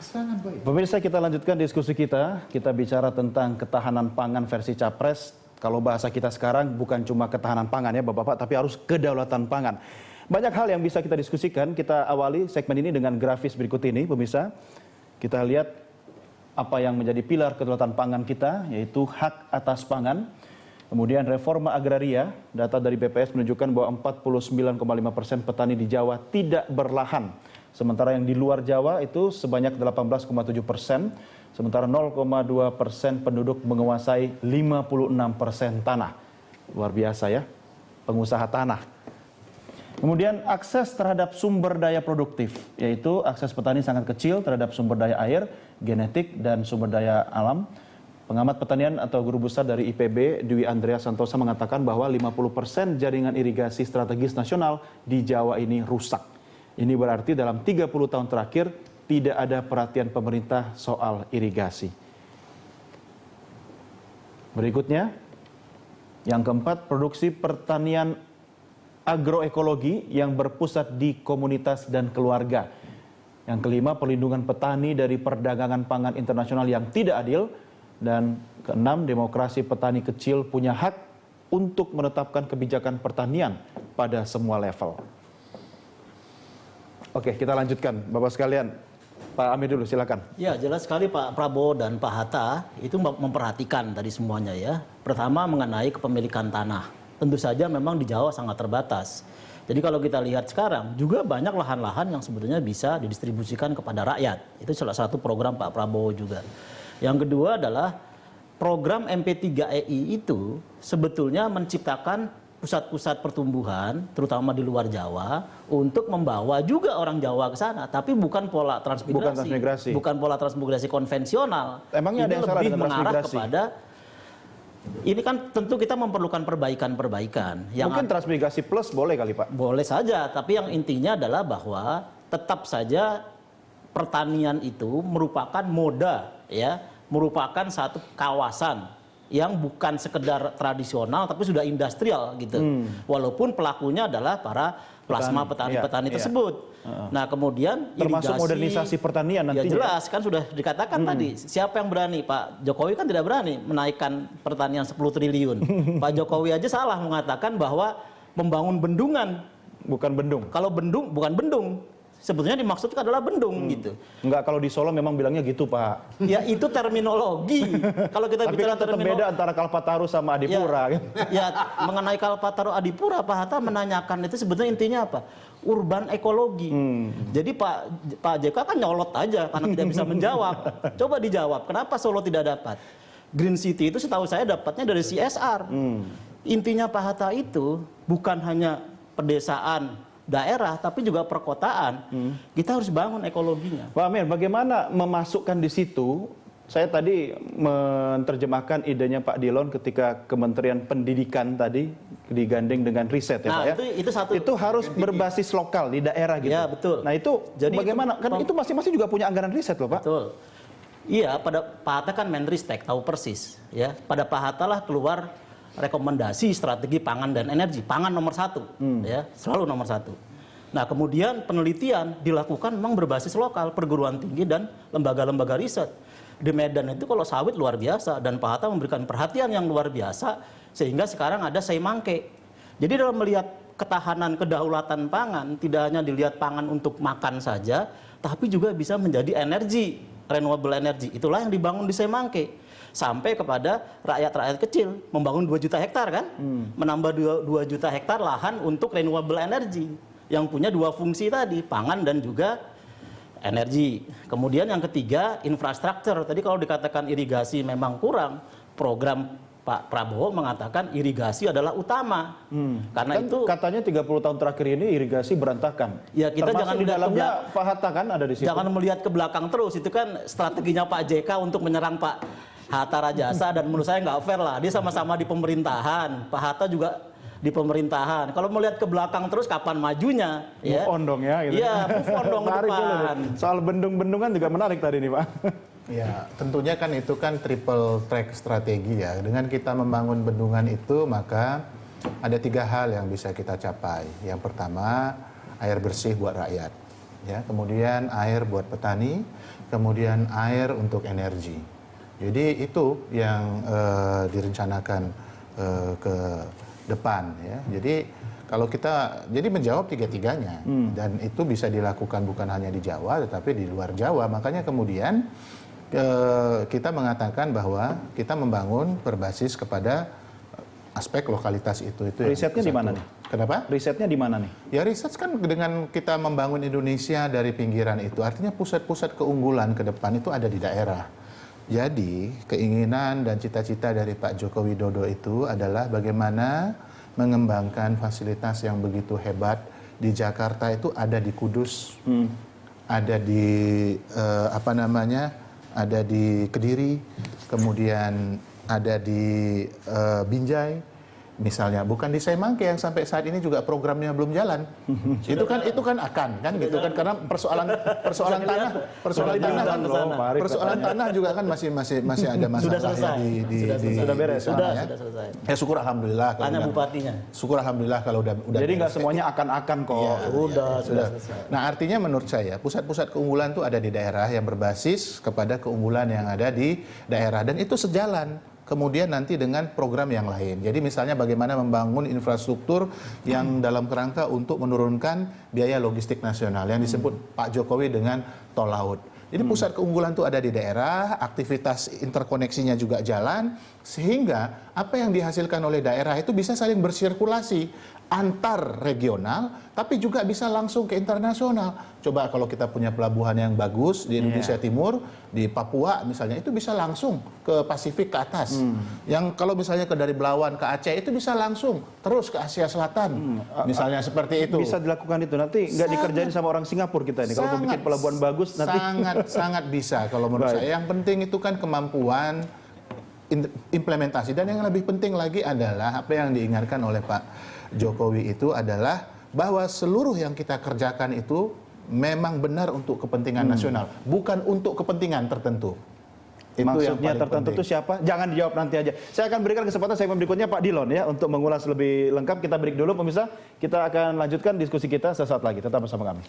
sangat baik. Pemirsa, kita lanjutkan diskusi kita. Kita bicara tentang ketahanan pangan versi Capres. Kalau bahasa kita sekarang bukan cuma ketahanan pangan ya Bapak-Bapak, tapi harus kedaulatan pangan. Banyak hal yang bisa kita diskusikan. Kita awali segmen ini dengan grafis berikut ini, pemirsa. Kita lihat apa yang menjadi pilar kedaulatan pangan kita, yaitu hak atas pangan. Kemudian reforma agraria, data dari BPS menunjukkan bahwa 49,5% petani di Jawa tidak berlahan. Sementara yang di luar Jawa itu sebanyak 18,7%, sementara 0,2% penduduk menguasai 56% tanah. Luar biasa ya, pengusaha tanah. Kemudian akses terhadap sumber daya produktif, yaitu akses petani sangat kecil terhadap sumber daya air, genetik, dan sumber daya alam. Pengamat pertanian atau guru besar dari IPB, Dwi Andrea Santosa mengatakan bahwa 50% jaringan irigasi strategis nasional di Jawa ini rusak. Ini berarti dalam 30 tahun terakhir tidak ada perhatian pemerintah soal irigasi. Berikutnya, yang keempat, produksi pertanian agroekologi yang berpusat di komunitas dan keluarga. Yang kelima, perlindungan petani dari perdagangan pangan internasional yang tidak adil. Dan keenam, demokrasi petani kecil punya hak untuk menetapkan kebijakan pertanian pada semua level. Oke, kita lanjutkan Bapak sekalian. Pak Amir dulu, silakan. Ya, jelas sekali Pak Prabowo dan Pak Hatta itu memperhatikan tadi semuanya ya. Pertama mengenai kepemilikan tanah. Tentu saja memang di Jawa sangat terbatas. Jadi kalau kita lihat sekarang juga banyak lahan-lahan yang sebetulnya bisa didistribusikan kepada rakyat. Itu salah satu program Pak Prabowo juga. Yang kedua adalah program MP3EI itu sebetulnya menciptakan pusat-pusat pertumbuhan, terutama di luar Jawa, untuk membawa juga orang Jawa ke sana, tapi bukan pola transmigrasi, bukan pola transmigrasi konvensional. Emangnya ada yang salah dengan mengarah transmigrasi? Kepada ini kan tentu kita memerlukan perbaikan-perbaikan. Mungkin transmigrasi plus boleh kali Pak? Boleh saja, tapi yang intinya adalah bahwa tetap saja pertanian itu merupakan moda, ya, merupakan satu kawasan yang bukan sekedar tradisional tapi sudah industrial gitu. Walaupun pelakunya adalah para plasma petani-petani tersebut. Nah, kemudian termasuk irigasi, modernisasi pertanian nantinya. Ya jelas kan sudah dikatakan tadi, siapa yang berani? Pak Jokowi kan tidak berani menaikkan pertanian 10 triliun. Pak Jokowi aja salah mengatakan bahwa membangun bendungan. Bukan bendung. Kalau bendung bukan bendung. Sebetulnya dimaksudkan adalah bendung gitu. Enggak, kalau di Solo memang bilangnya gitu Pak. Ya itu terminologi. Kalau kita Tapi bicara kan tetap beda antara Kalpataru sama Adipura. Ya, mengenai Kalpataru Adipura, Pak Hatta menanyakan itu sebetulnya intinya apa? Urban ekologi. Jadi Pak JK kan nyolot aja karena tidak bisa menjawab. Coba dijawab, kenapa Solo tidak dapat? Green City itu setahu saya dapatnya dari CSR. Intinya Pak Hatta itu bukan hanya pedesaan, daerah, tapi juga perkotaan. Kita harus bangun ekologinya. Pak Amir, bagaimana memasukkan di situ? Saya tadi menerjemahkan idenya Pak Dilon ketika Kementerian Pendidikan tadi digandeng dengan riset ya Pak ya. Itu harus berbasis lokal di daerah gitu. Ya betul. Nah itu jadi bagaimana? Kan itu masing-masing juga punya anggaran riset loh Pak. Betul. Iya, pada Pak Hatta kan Menristek, tahu persis. Ya, pada Pak Hatta lah keluar rekomendasi strategi pangan dan energi, pangan nomor 1, ya, selalu nomor 1. Nah, kemudian penelitian dilakukan memang berbasis lokal, perguruan tinggi dan lembaga-lembaga riset. Di Medan itu kalau sawit luar biasa dan Pak Hatta memberikan perhatian yang luar biasa sehingga sekarang ada Seimangke. Jadi dalam melihat ketahanan kedaulatan pangan tidak hanya dilihat pangan untuk makan saja, tapi juga bisa menjadi energi, renewable energy. Itulah yang dibangun di Seimangke. Sampai kepada rakyat-rakyat kecil, membangun 2 juta hektar kan, menambah 2 juta hektar lahan untuk renewable energy, yang punya 2 fungsi tadi, pangan dan juga energi. Kemudian yang ketiga, infrastruktur. Tadi kalau dikatakan irigasi memang kurang, program Pak Prabowo mengatakan irigasi adalah utama. Karena kan itu katanya 30 tahun terakhir ini irigasi berantakan. Ya kita termasuk jangan di dalamnya Pak Hatta kan ada di situ. Jangan melihat ke belakang terus, itu kan strateginya Pak JK untuk menyerang Pak Hatta Rajasa dan menurut saya nggak fair lah. Dia sama-sama di pemerintahan, Pak Hatta juga di pemerintahan. Kalau melihat ke belakang terus kapan majunya? Move on dong ya. Gitu. Iya, move on dong ke depan. Soal bendung-bendungan juga menarik tadi nih Pak. Ya, tentunya kan itu kan triple track strategi ya. Dengan kita membangun bendungan itu maka ada 3 hal yang bisa kita capai. Yang pertama, air bersih buat rakyat. ya, kemudian air buat petani, kemudian air untuk energi. Jadi itu yang direncanakan ke depan, ya. Jadi kalau kita jadi menjawab tiga-tiganya, dan itu bisa dilakukan bukan hanya di Jawa tetapi di luar Jawa. Makanya kemudian kita mengatakan bahwa kita membangun berbasis kepada aspek lokalitas itu. Risetnya di mana nih? Kenapa? Risetnya di mana nih? Ya riset kan dengan kita membangun Indonesia dari pinggiran itu, artinya pusat-pusat keunggulan ke depan itu ada di daerah. Jadi keinginan dan cita-cita dari Pak Joko Widodo itu adalah bagaimana mengembangkan fasilitas yang begitu hebat di Jakarta itu ada di Kudus, ada di ada di Kediri, kemudian ada di Binjai, misalnya, bukan di Semangke yang sampai saat ini juga programnya belum jalan. itu kan akan gitu kan, karena persoalan tanah juga kan masih ada masalah Sudah beres. Sudah Selesai. Ya syukur alhamdulillah. Tanya bupatinya. Syukur alhamdulillah kalau udah. Jadi nggak semuanya akan-akan kok. Iya, Sudah Nah, selesai. artinya menurut saya pusat-pusat keunggulan itu ada di daerah yang berbasis kepada keunggulan yang ada di daerah, dan itu sejalan kemudian nanti dengan program yang lain. Jadi misalnya bagaimana membangun infrastruktur yang dalam kerangka untuk menurunkan biaya logistik nasional yang disebut Pak Jokowi dengan tol laut. Jadi pusat keunggulan itu ada di daerah, aktivitas interkoneksinya juga jalan, sehingga apa yang dihasilkan oleh daerah itu bisa saling bersirkulasi antar regional, tapi juga bisa langsung ke internasional. Coba kalau kita punya pelabuhan yang bagus di Indonesia Timur, di Papua misalnya, itu bisa langsung ke Pasifik ke atas. Yang kalau misalnya dari Belawan ke Aceh itu bisa langsung terus ke Asia Selatan, misalnya seperti itu. Bisa dilakukan itu, nanti nggak dikerjain sama orang Singapura kita ini. Kalau bikin pelabuhan bagus nanti. Sangat bisa kalau menurut saya. Yang penting itu kan kemampuan implementasi, dan yang lebih penting lagi adalah apa yang diingatkan oleh Pak Jokowi itu adalah bahwa seluruh yang kita kerjakan itu memang benar untuk kepentingan nasional, bukan untuk kepentingan tertentu. Itu Maksudnya yang tertentu itu siapa? Jangan dijawab nanti aja. Saya akan berikan kesempatan segmen berikutnya Pak Dilon ya untuk mengulas lebih lengkap. Kita break dulu pemirsa. Kita akan lanjutkan diskusi kita sesaat lagi. Tetap bersama kami.